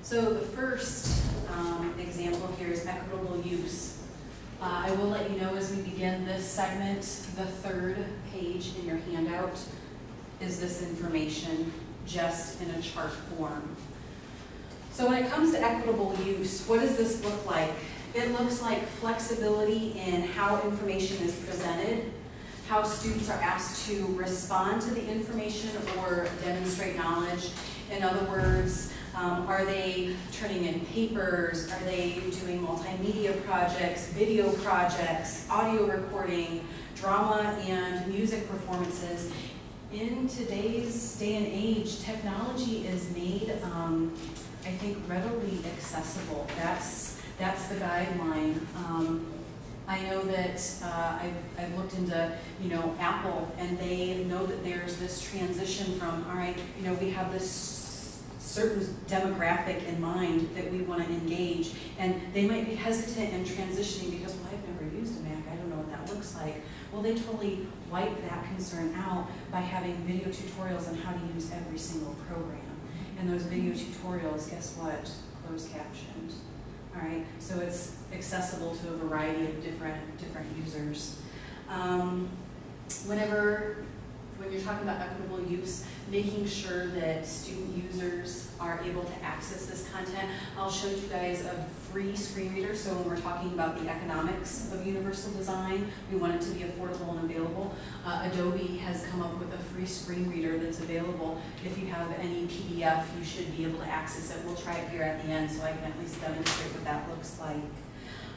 So the first example here is equitable use. I will let you know as we begin this segment, the third page in your handout is this information just in a chart form. So when it comes to equitable use, what does this look like? It looks like flexibility in how information is presented, how students are asked to respond to the information or demonstrate knowledge. In other words, are they turning in papers? Are they doing multimedia projects, video projects, audio recording, drama and music performances? In today's day and age, technology is made, I think, readily accessible. That's the guideline. I know that I've looked into, Apple, and they know that there's this transition from, all right, we have this certain demographic in mind that we want to engage, and they might be hesitant in transitioning because, well, I've never used a Mac, I don't know what that looks like. Well, they totally wipe that concern out by having video tutorials on how to use every single program. And those video tutorials, guess what? Closed captioned. All right, so it's accessible to a variety of different users. When you're talking about equitable use, making sure that student users are able to access this content. I'll show you guys a free screen reader. So when we're talking about the economics of universal design, we want it to be affordable and available. Adobe has come up with a free screen reader that's available. If you have any PDF, you should be able to access it. We'll try it here at the end so I can at least demonstrate what that looks like.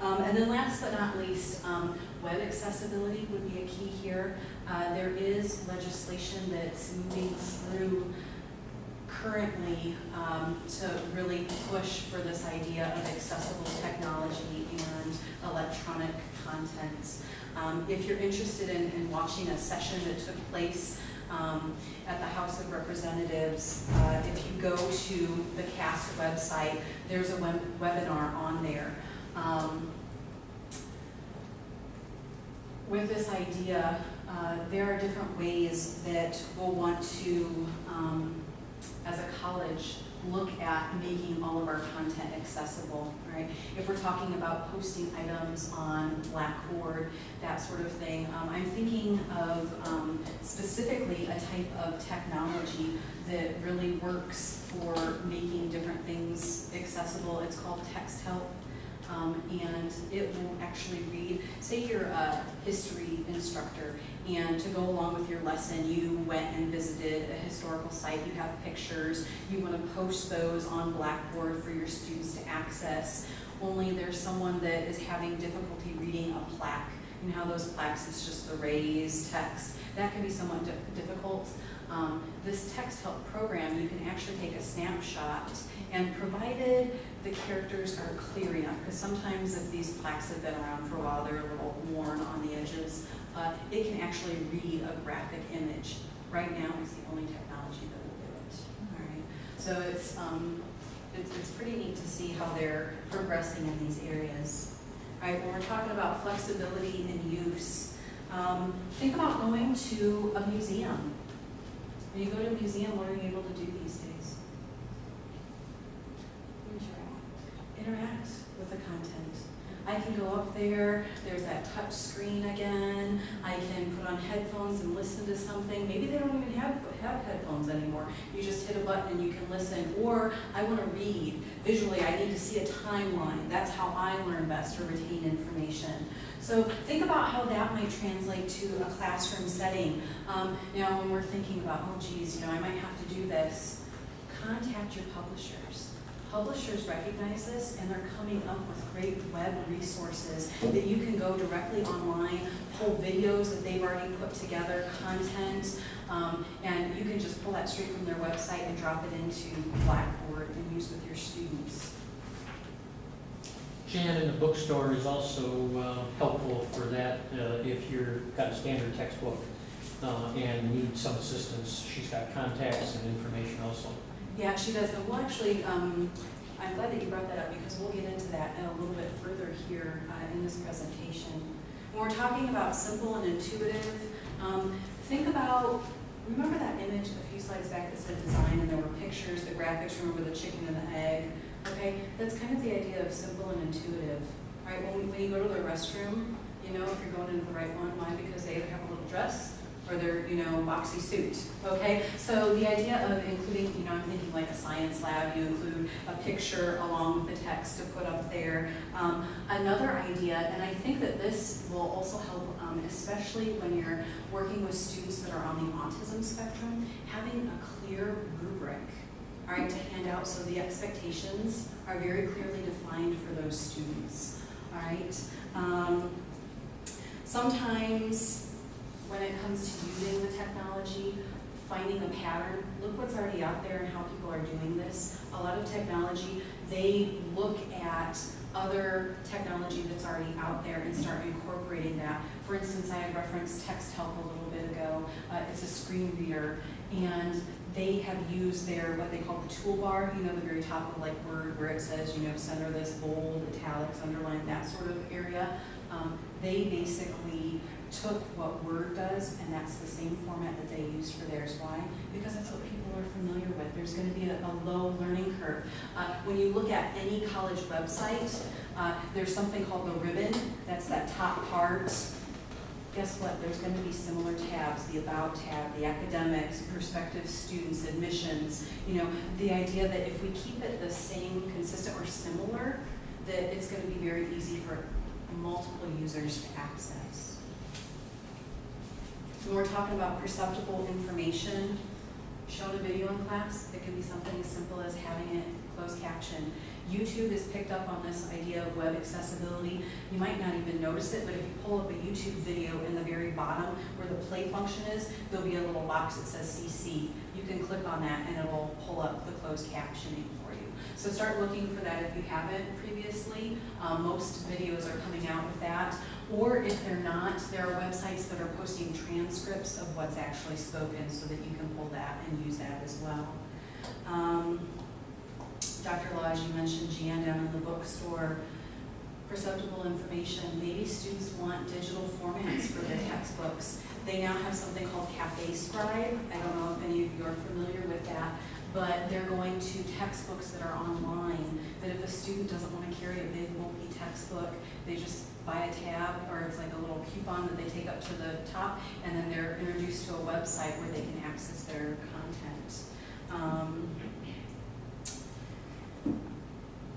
And then last but not least, web accessibility would be a key here. There is legislation that's moving through currently to really push for this idea of accessible technology and electronic content. If you're interested in watching a session that took place at the House of Representatives, if you go to the CAST website, there's a webinar on there. With this idea, there are different ways that we'll want to, as a college, look at making all of our content accessible, right? If we're talking about posting items on Blackboard, that sort of thing, I'm thinking of specifically a type of technology that really works for making different things accessible. It's called Text Help. And it will actually read, say you're a history instructor, and to go along with your lesson, you went and visited a historical site, you have pictures, you want to post those on Blackboard for your students to access, only there's someone that is having difficulty reading a plaque. You know how those plaques, it's just the raised text. That can be somewhat difficult. This Text Help program, you can actually take a snapshot, and provided the characters are clear enough, because sometimes if these plaques have been around for a while, they're a little worn on the edges, it can actually read a graphic image. Right now, it's the only technology that will do it. All right, so it's pretty neat to see how they're progressing in these areas. All right, when we're talking about flexibility and use, think about going to a museum. When you go to a museum, what are you able to do these days? Interact with the content. I can go up there, there's that touch screen again, I can put on headphones and listen to something. Maybe they don't even have headphones anymore. You just hit a button and you can listen. Or I want to read. Visually, I need to see a timeline. That's how I learn best or retain information. So think about how that might translate to a classroom setting. Now when we're thinking about, oh geez, I might have to do this, contact your publishers. Publishers recognize this, and they're coming up with great web resources that you can go directly online, pull videos that they've already put together, content, and you can just pull that straight from their website and drop it into Blackboard and use with your students. Jan in the bookstore is also helpful for that if you've got a standard textbook and need some assistance. She's got contacts and information also. Yeah, she does. And we'll actually, I'm glad that you brought that up because we'll get into that a little bit further here in this presentation. When we're talking about simple and intuitive, think about, remember that image a few slides back that said design and there were pictures, the graphics, remember the chicken and the egg? okay? That's kind of the idea of simple and intuitive, right? When you go to the restroom, you know if you're going into the right one. Why? Because they either have a little dress or they're, boxy suit, okay? So the idea of including, I'm thinking like a science lab, you include a picture along with the text to put up there. Another idea, and I think that this will also help, especially when you're working with students that are on the autism spectrum, having a clear rubric, all right, to hand out so the expectations are very clearly defined for those students, all right? Sometimes when it comes to using the technology, finding a pattern, look what's already out there and how people are doing this. A lot of technology, they look at other technology that's already out there and start incorporating that. For instance, I had referenced Text Help a little bit ago. It's a screen reader, and they have used what they call the toolbar, the very top of like Word, where it says, center this, bold, italics, underline, that sort of area. They basically took what Word does, and that's the same format that they use for theirs. Why? Because that's what people are familiar with. There's going to be a low learning curve. When you look at any college website, there's something called the ribbon. That's that top part. Guess what? There's going to be similar tabs, the About tab, the Academics, Prospective Students, Admissions. The idea that if we keep it the same, consistent, or similar, that it's going to be very easy for multiple users to access. When we're talking about perceptible information shown in video in class, it can be something as simple as having it closed caption. YouTube has picked up on this idea of web accessibility. You might not even notice it, but if you pull up a YouTube video in the very bottom where the play function is, there'll be a little box that says CC. You can click on that and it'll pull up the closed captioning for you. So start looking for that if you haven't previously. Most videos are coming out with that. Or if they're not, there are websites that are posting transcripts of what's actually spoken so that you can pull that and use that as well. Dr. Law, as you mentioned, Jan down in the bookstore, perceptible information. Maybe students want digital formats for their textbooks. They now have something called Cafe Scribe. I don't know if any of you are familiar with that, but they're going to textbooks that are online, that if a student doesn't want to carry a big, bulky textbook, they just buy a tab, or it's like a little coupon that they take up to the top, and then they're introduced to a website where they can access their content.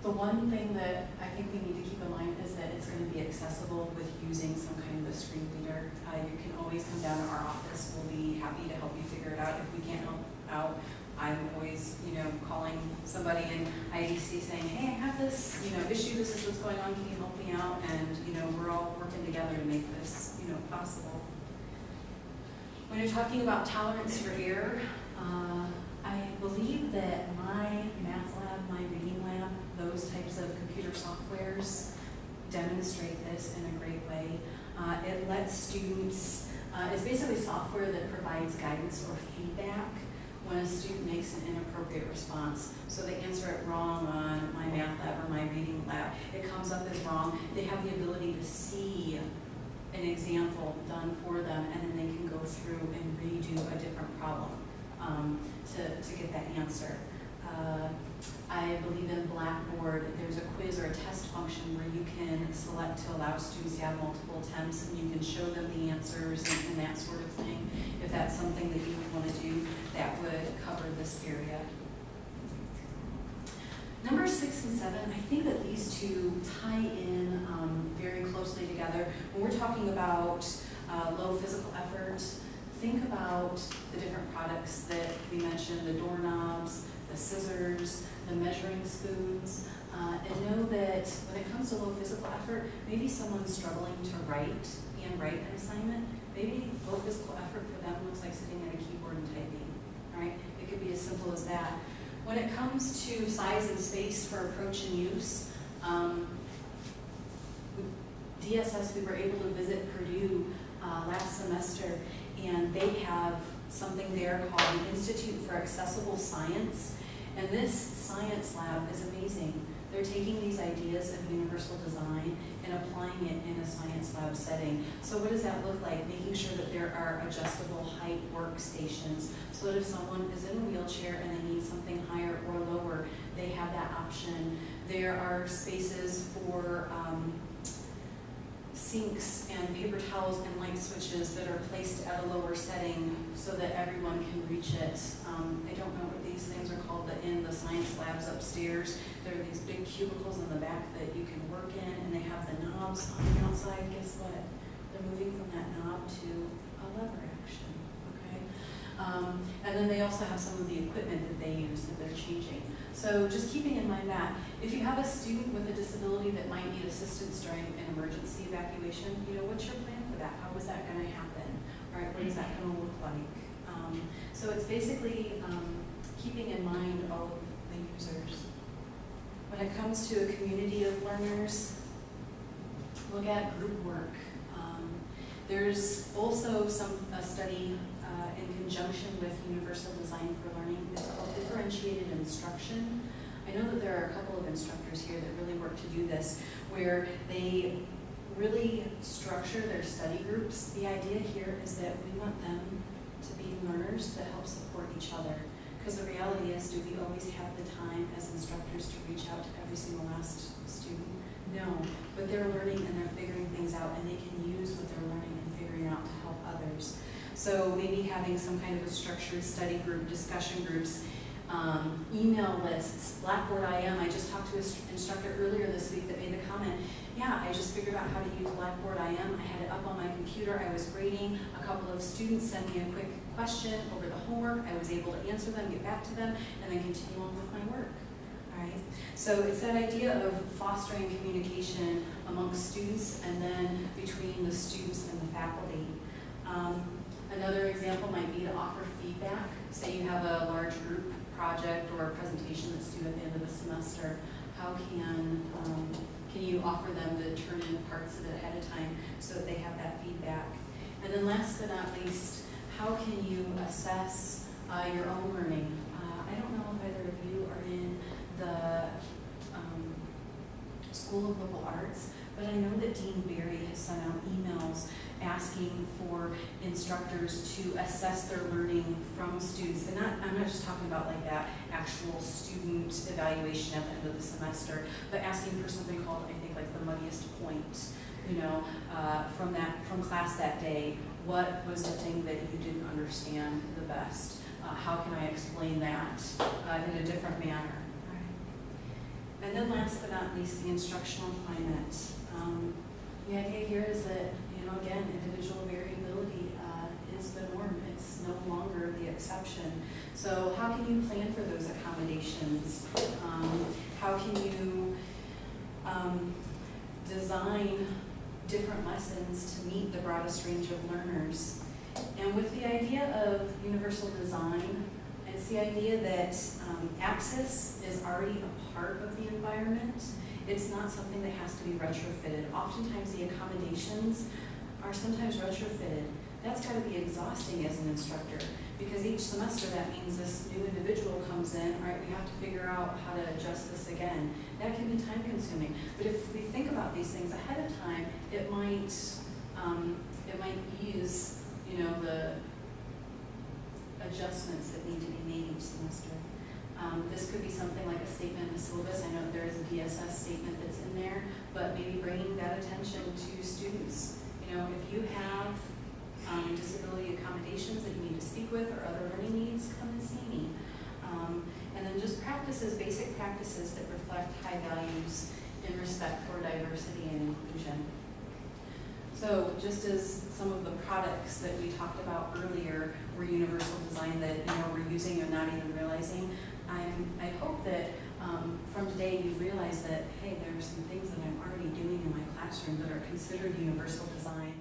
The one thing that I think we need to keep in mind is that it's going to be accessible with using some kind of a screen reader. You can always come down to our office. We'll be happy to help you figure it out. If we can't help out, I'm always, calling somebody in IDC saying, hey, I have this, issue, this is what's going on, can you help me out? And, we're all working together to make this, possible. When you're talking about tolerance for error, I believe that my math lab, my reading lab, those types of computer softwares demonstrate this in a great way. It lets students, it's basically software that provides guidance or feedback when a student makes an inappropriate response. So they answer it wrong on my math lab or my reading lab. It comes up as wrong. They have the ability to see an example done for them, and then they can go through and redo a different problem to get that answer. I believe in Blackboard, there's a quiz or a test function where you can select to allow students to have multiple attempts, and you can show them the answers and that sort of thing. If that's something that you would want to do, that would cover this area. Numbers 6 and 7, I think that these two tie in very closely together. When we're talking about low physical effort, think about the different products that we mentioned, the doorknobs, the scissors, the measuring spoons, and know that when it comes to low physical effort, maybe someone's struggling to write an assignment. Maybe low physical effort for them looks like sitting at a keyboard and typing, right? It could be as simple as that. When it comes to size and space for approach and use, DSS, we were able to visit Purdue last semester, and they have something there called the Institute for Accessible Science. And this science lab is amazing. They're taking these ideas of universal design and applying it in a science lab setting. So what does that look like? Making sure that there are adjustable height work workstations, so that if someone is in a wheelchair and they need something higher or lower, they have that option. There are spaces for sinks and paper towels and light switches that are placed at a lower setting so that everyone can reach it. I don't know what these things are called, but in the science labs upstairs, there are these big cubicles in the back that you can work in, and they have the knobs on the outside. Guess what? They're moving from that knob to a lever action, okay? And then they also have some of the equipment that they use that they're changing. So just keeping in mind that if you have a student with a disability that might need assistance during an emergency evacuation, what's your plan for that? How is that going to happen? All right, what is that going to look like? So it's basically keeping in mind all of the users. When it comes to a community of learners, look at group work. There's also a study in conjunction with Universal Design for Learning. It's called differentiated instruction. I know that there are a couple of instructors here that really work to do this, where they really structure their study groups. The idea here is that we want them to be learners that help support each other. Because the reality is, do we always have the time as instructors to reach out to every single last student? No, but they're learning and they're figuring things out, and they can use what they're learning and figuring out to help others. So maybe having some kind of a structured study group, discussion groups, email lists, Blackboard IM. I just talked to an instructor earlier this week that made the comment, yeah, I just figured out how to use Blackboard IM. I had it up on my computer. I was grading. A couple of students sent me a quick question over the homework. I was able to answer them, get back to them, and then continue on with my work. All right. So it's that idea of fostering communication amongst students and then between the students and the faculty. Another example might be to offer feedback. Say you have a large group project or a presentation that's due at the end of the semester. How can you offer them to turn in parts of it ahead of time so that they have that feedback? And then last but not least, how can you assess your own learning? I don't know if either of you are in the School of Liberal Arts, but I know that Dean Barry has sent out emails asking for instructors to assess their learning from students. And I'm not just talking about like that actual student evaluation at the end of the semester, but asking for something called, I think, like the muddiest point, from class that day. What was the thing that you didn't understand the best? How can I explain that in a different manner? And then last but not least, the instructional climate. The idea here is that, again, individual variability is the norm. It's no longer the exception. So how can you plan for those accommodations? How can you design different lessons to meet the broadest range of learners? And with the idea of universal design, it's the idea that access is already a part of the environment. It's not something that has to be retrofitted. Oftentimes the accommodations are sometimes retrofitted. That's got to be exhausting as an instructor, because each semester that means this new individual comes in, all right, we have to figure out how to adjust this again. That can be time consuming. But if we think about these things ahead of time, it might ease, the adjustments that need to be made each semester. This could be something like a statement in the syllabus. I know there is a DSS statement that's in there, but maybe bringing that attention to students. If you have disability accommodations that you need to speak with or other learning needs, come and see me. And then just basic practices that reflect high values in respect for diversity and inclusion. So just as some of the products that we talked about earlier were universal design that we're using and not even realizing, I hope that from today you realize that, hey, there are some things that I'm already doing in my classroom that are considered universal design.